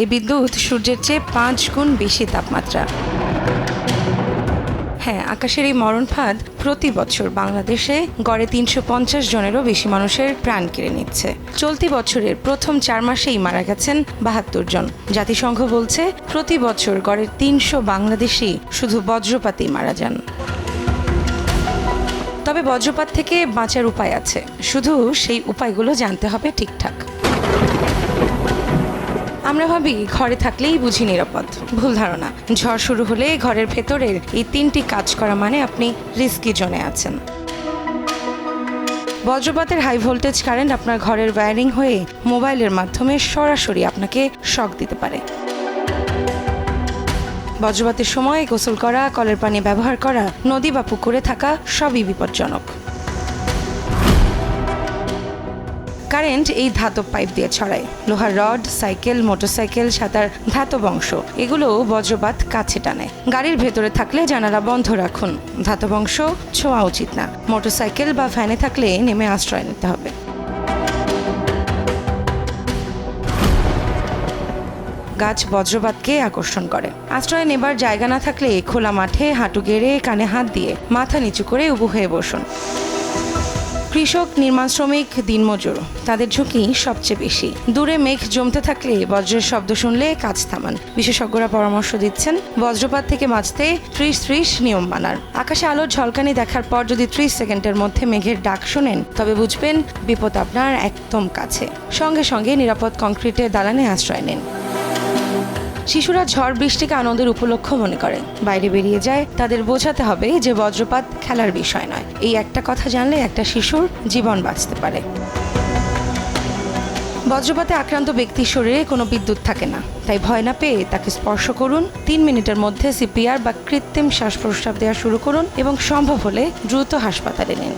এই বিদ্যুৎ সূর্যের চেয়ে 5 গুণ বেশি তাপমাত্রা। হ্যাঁ, আকাশের এই মরণ ফাঁদ প্রতি বছর বাংলাদেশে গড়ে 350 জনেরও বেশি মানুষের প্রাণ কেড়ে নিচ্ছে। চলতি বছরের প্রথম 4 মাসেই মারা গেছেন 72 জন। জাতিসংঘ বলছে প্রতি বছর গড়ে 300 বাংলাদেশি শুধু বজ্রপাতেই মারা যান। তবে বজ্রপাত থেকে বাঁচার উপায় আছে, শুধু সেই উপায়গুলো জানতে হবে ঠিকঠাক। আমরা ভাবি ঘরে থাকলেই বুঝি নিরাপদ। ভুল ধারণা। ঝড় শুরু হলে ঘরের ভেতরের এই 3টি কাজ করা মানে আপনি রিস্কি জোনে আছেন। বজ্রপাতের হাই ভোল্টেজ কারেন্ট আপনার ঘরের ওয়্যারিং হয়ে মোবাইলের মাধ্যমে সরাসরি আপনাকে শক দিতে পারে। বজ্রপাতের সময় গোসল করা, কলের পানি ব্যবহার করা, নদী বা পুকুরে থাকা সবই বিপজ্জনক। কারেন্ট এই ধাতব পাইপ দিয়ে ছড়ায়। লোহার রড, সাইকেল, মোটরসাইকেল, সাঁতার ধাতব অংশ, এগুলো বজ্রপাত কাছে টানে। গাড়ির ভেতরে থাকলে জানালা বন্ধ রাখুন। ধাতব অংশ ছোঁয়া উচিত না। মোটরসাইকেল বা ভ্যানে থাকলে নেমে আশ্রয় নিতে হবে। গাছ বজ্রপাতকে আকর্ষণ করে। আশ্রয় নেবার জায়গা না থাকলে খোলা মাঠে হাঁটু গেড়ে কানে হাত দিয়ে মাথা নিচু করে উবু হয়ে বসুন। কৃষক, নির্মাণ শ্রমিক, দিনমজুর, তাদের ঝুঁকি সবচেয়ে বেশি। দূরে মেঘ জমতে থাকলে বজ্রের শব্দ শুনলে কাজ থামান। বিশেষজ্ঞরা পরামর্শ দিচ্ছেন বজ্রপাত থেকে বাঁচতে 30-30 নিয়ম মানার। আকাশে আলোর ঝলকানি দেখার পর যদি 30 সেকেন্ডের মধ্যে মেঘের ডাক শোনেন, তবে বুঝবেন বিপদ আপনার একদম কাছে। সঙ্গে সঙ্গে নিরাপদ কংক্রিটের দালানে আশ্রয় নিন। শিশুরা ঝড় বৃষ্টিকে আনন্দের উপলক্ষ মনে করে, বাইরে বেরিয়ে যায়। তাদের বোঝাতে হবে যে বজ্রপাত খেলার বিষয় নয়। এই একটা কথা জানলে একটা শিশুর জীবন বাঁচতে পারে। বজ্রপাতে আক্রান্ত ব্যক্তির শরীরে কোনো বিদ্যুৎ থাকে না, তাই ভয় না পেয়ে তাকে স্পর্শ করুন। 3 মিনিটের মধ্যে সিপিআর বা কৃত্রিম শ্বাস প্রশ্বাস দেওয়া শুরু করুন এবং সম্ভব হলে দ্রুত হাসপাতালে নিন।